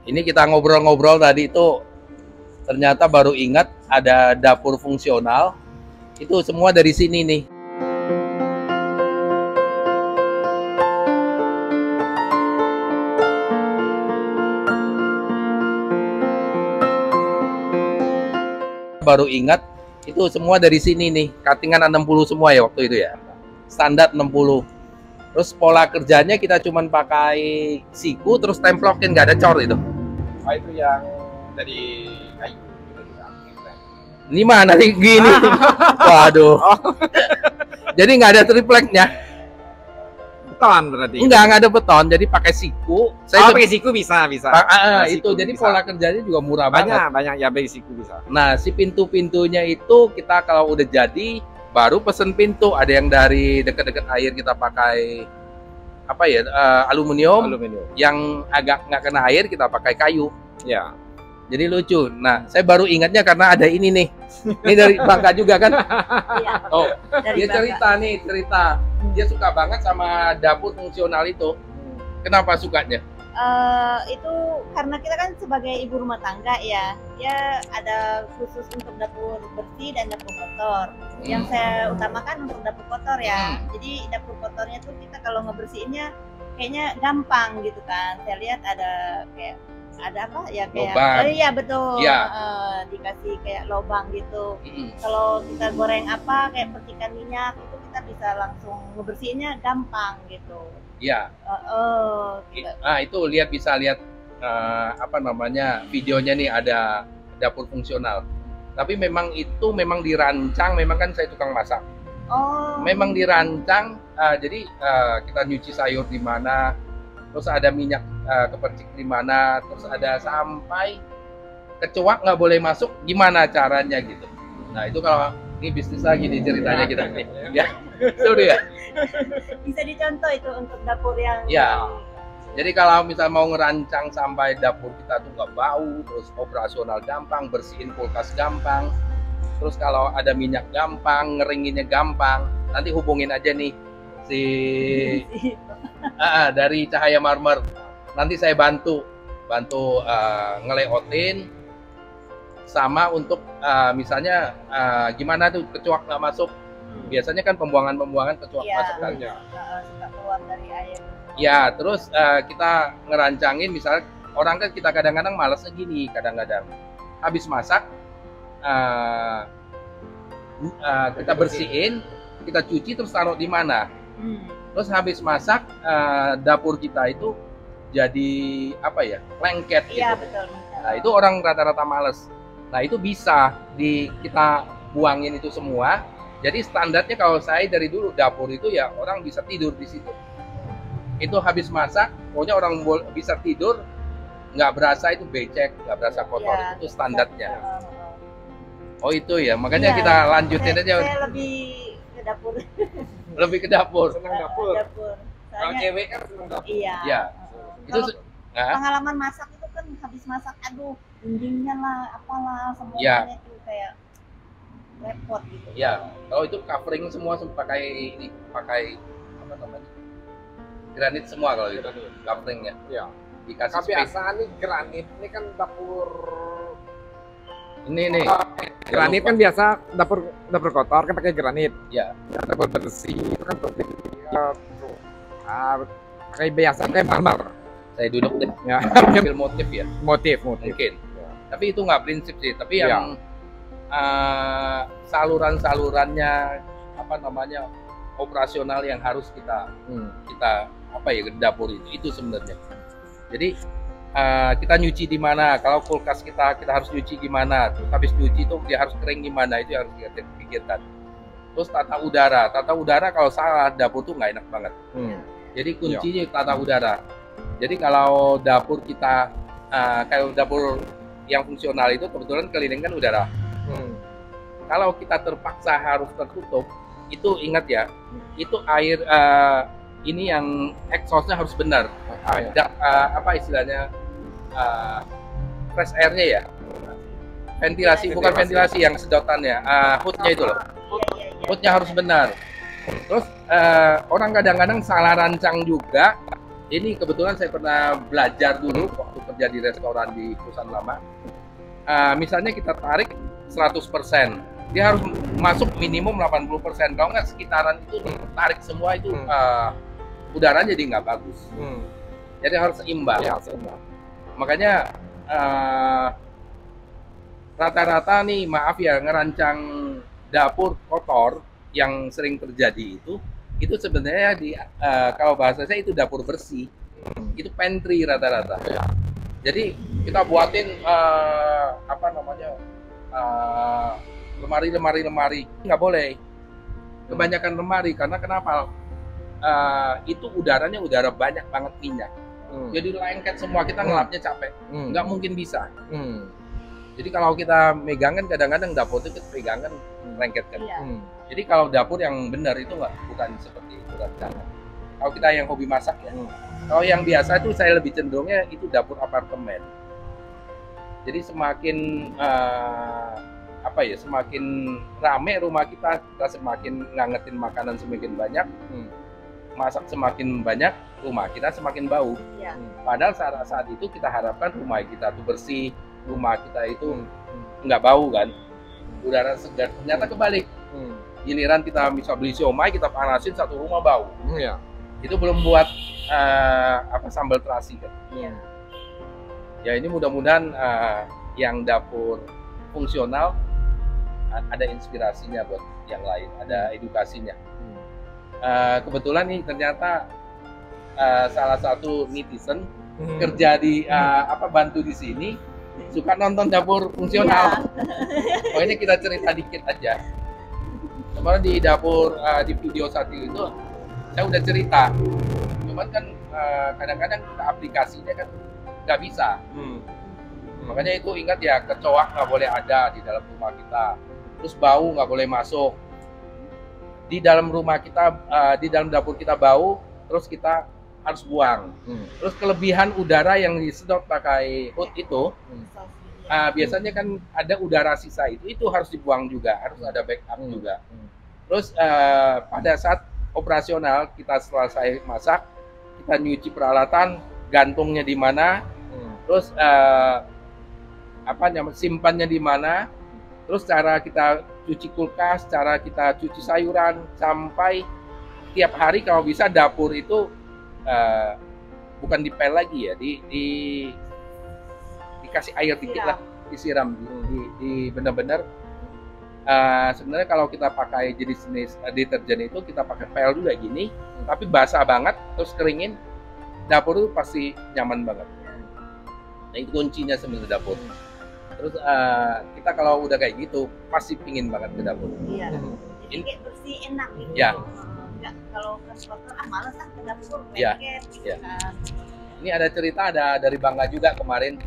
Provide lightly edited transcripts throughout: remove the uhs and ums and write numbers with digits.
Ini kita ngobrol-ngobrol tadi itu ternyata baru ingat ada dapur fungsional. Itu semua dari sini nih. Baru ingat itu semua dari sini nih. Cuttingan 60 semua ya waktu itu ya. Standar 60. Terus pola kerjanya kita cuman pakai siku terus templokin, nggak ada cor itu. Oh, itu yang dari kayu gitu juga. Ini mana nih gini? Waduh. Jadi nggak ada tripleknya. Beton berarti. Nggak ada beton. Jadi pakai siku. Pakai siku bisa. Itu jadi bisa. pola kerjanya juga murah banget. Banyak ya, pakai siku bisa. Nah, si pintu-pintunya itu kita kalau udah jadi baru pesen pintu. Ada yang dari dekat-dekat air kita pakai apa ya, aluminium. Yang agak nggak kena air kita pakai kayu. Ya. Jadi lucu. Nah, saya baru ingatnya karena ada ini nih. Ini dari Bangka juga kan? Iya. Oh, Dari dia cerita. Dia suka banget sama dapur fungsional itu. Kenapa sukanya? Itu karena kita kan sebagai ibu rumah tangga ya, dia ada khusus untuk dapur bersih dan dapur kotor. Yang saya utamakan untuk dapur kotor ya. Jadi dapur kotornya tuh kita kalau ngebersihinnya kayaknya gampang gitu kan. Saya lihat ada kayak apa ya, kayak iya betul. Ya. Dikasih kayak lubang gitu. Kalau kita goreng apa kayak percikan minyak itu kita bisa langsung ngebersihinnya gampang gitu. Iya. Gitu. Nah, itu bisa lihat apa namanya, videonya nih, ada dapur fungsional. Tapi memang dirancang, memang kan saya tukang masak. Oh. Memang dirancang, jadi kita nyuci sayur di mana, terus ada minyak kepercik di mana, terus ada sampai kecoak nggak boleh masuk, gimana caranya gitu. Nah, itu kalau ini bisnis lagi nih ceritanya kita nih. Ya, itu dia. Bisa dicontoh itu untuk dapur yang Ya. Jadi kalau misal mau ngerancang sampai dapur kita tuh nggak bau, terus operasional gampang, bersihin kulkas gampang, terus kalau ada minyak gampang, ngeringinnya gampang, nanti hubungin aja nih si dari Cahaya Marmer. Nanti saya bantu ngeleotin sama untuk misalnya gimana tuh kecoak nggak masuk. Biasanya kan pembuangan kecoak masuk kan. Suka keluar dari air. Ya, terus kita ngerancangin, misalnya orang kan kita kadang-kadang malasnya gini, kadang-kadang habis masak kita bersihin, kita cuci terus taruh di mana. Terus habis masak dapur kita itu jadi apa ya, lengket gitu. Iya, betul. Nah, itu orang rata-rata males. Nah, itu bisa kita buangin itu semua. Jadi standarnya kalau saya dari dulu dapur itu ya orang bisa tidur di situ. Itu habis masak, pokoknya orang bisa tidur, nggak berasa itu becek, nggak berasa kotor. Ya, itu standarnya. Oh itu ya, makanya kita lanjutin aja. Saya lebih ke dapur. Lebih ke dapur. Senang dapur. Kalau cewek kan senang dapur. Iya. Ya. Itu pengalaman masak itu kan habis masak, aduh, dindingnya lah, apalah, semuanya Ya. itu kayak repot gitu. Ya, kalau itu covering semua pakai apa namanya? Granit semua kalau itu coveringnya. Iya. Dikasih Tapi space. asal nih granit ini kan dapur. Ini nih. Granit kan biasa dapur kotor kan pakai granit. Ya. Dapur bersih itu kan pakai kayak biasa kayak marmer. Saya duduk deh. Ya. Ambil motif ya. Motif. Mungkin. Tapi itu nggak prinsip sih. Tapi yang saluran-salurannya apa namanya, operasional yang harus kita apa ya, ke dapur itu sebenarnya. Jadi kita nyuci di mana, kalau kulkas kita harus nyuci gimana, terus habis nyuci itu dia harus kering gimana, itu yang harus kita pikirkan. Terus tata udara kalau salah dapur tuh nggak enak banget. Jadi kuncinya tata udara. Jadi kalau dapur kita kayak dapur yang fungsional itu kebetulan kelilingkan udara. Kalau kita terpaksa harus tertutup, itu ingat ya, itu air ini yang exhaust-nya harus benar. Apa istilahnya, fresh air-nya ya, ventilasi, bukan ventilasi yang sedotannya, hood-nya itu loh, hood-nya harus benar. Terus orang kadang-kadang salah rancang juga. Ini kebetulan saya pernah belajar dulu waktu kerja di restoran di perusahaan lama, misalnya kita tarik 100%, dia harus masuk minimum 80%. Kalau nggak sekitaran itu tarik semua itu udara jadi nggak bagus. Jadi harus seimbang. Ya, seimbang. Makanya rata-rata nih, maaf ya, ngerancang dapur kotor yang sering terjadi itu sebenarnya kalau bahasa saya itu dapur bersih. Itu pantry rata-rata. Ya. Jadi kita buatin lemari nggak boleh kebanyakan lemari, karena kenapa? Itu udaranya udara banyak banget minyak. Jadi lengket semua, kita ngelapnya capek, nggak mungkin bisa. Jadi kalau kita megangan, kadang-kadang dapur itu kita pegangan lengket kan. Jadi kalau dapur yang benar itu bukan seperti itu kan. Kalau kita yang hobi masak ya. Kalau yang biasa itu saya lebih cenderungnya itu dapur apartemen. Jadi semakin semakin rame rumah kita semakin ngangetin makanan semakin banyak, masak semakin banyak, rumah kita semakin bau. Padahal saat itu kita harapkan rumah kita tuh bersih, rumah kita itu nggak bau kan, udara segar. Ternyata kebalik. Giliran kita bisa beli siomay, kita panasin, satu rumah bau. Itu belum buat sambal terasi kan. Ya ini mudah-mudahan yang dapur fungsional ada inspirasinya buat yang lain, ada edukasinya. Kebetulan nih ternyata salah satu netizen kerja di bantu di sini suka nonton dapur fungsional. Pokoknya kita cerita dikit aja. Kemarin di dapur di video satu itu saya udah cerita. Cuman kan kadang-kadang kita aplikasinya kan nggak bisa. Makanya itu ingat ya, kecoak nggak boleh ada di dalam rumah kita. Terus bau nggak boleh masuk. Di dalam rumah kita, di dalam dapur kita bau, terus kita harus buang. Terus kelebihan udara yang disedot pakai hood itu, biasanya kan ada udara sisa itu harus dibuang juga, harus ada backup juga. Terus pada saat operasional kita selesai masak, kita nyuci peralatan, gantungnya di mana, terus simpannya di mana, terus cara kita cuci kulkas, cara kita cuci sayuran, sampai tiap hari kalau bisa dapur itu bukan dipel lagi ya, dikasih air dikit lah, disiram, di benar-benar. Sebenarnya kalau kita pakai jenis deterjen itu kita pakai pel juga gini, tapi basah banget, terus keringin, dapur itu pasti nyaman banget. Nah itu kuncinya sebenarnya dapur. Terus kita kalau udah kayak gitu pasti pingin banget ke dapur. Iya. Jadi kayak bersih, enak gitu. Ya. Enggak kalau ke kotor males ke dapur. Ya. Gitu kan. Ini ada cerita dari Bangga juga kemarin,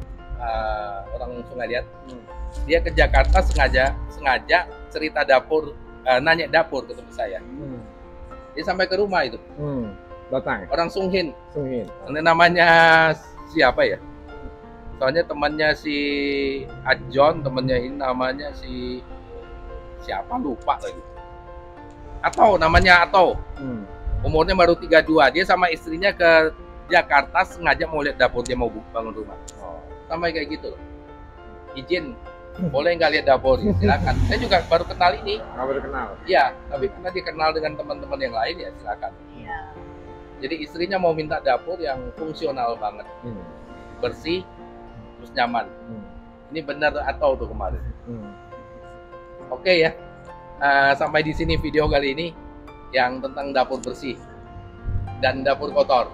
orang Sungai Liat. Dia ke Jakarta sengaja cerita dapur, nanya dapur ketemu saya. Dia sampai ke rumah itu. Datang. Orang Sunghin. Sunghin. Namanya siapa ya? Soalnya temannya si Ajon, temannya ini namanya siapa lupa lagi. Atau. Umurnya baru 32. Dia sama istrinya ke Jakarta sengaja mau lihat dapur, dia mau bangun rumah. Sampai kayak gitu loh. Izin, boleh nggak lihat dapur? Silakan. Saya juga baru kenal ini. Baru kenal. Iya, tapi karena dia kenal dengan teman-teman yang lain ya silakan. Iya. Jadi istrinya mau minta dapur yang fungsional banget, bersih, terus nyaman. Ini benar atau tuh kemarin. Oke ya. Sampai di sini video kali ini yang tentang dapur bersih dan dapur kotor.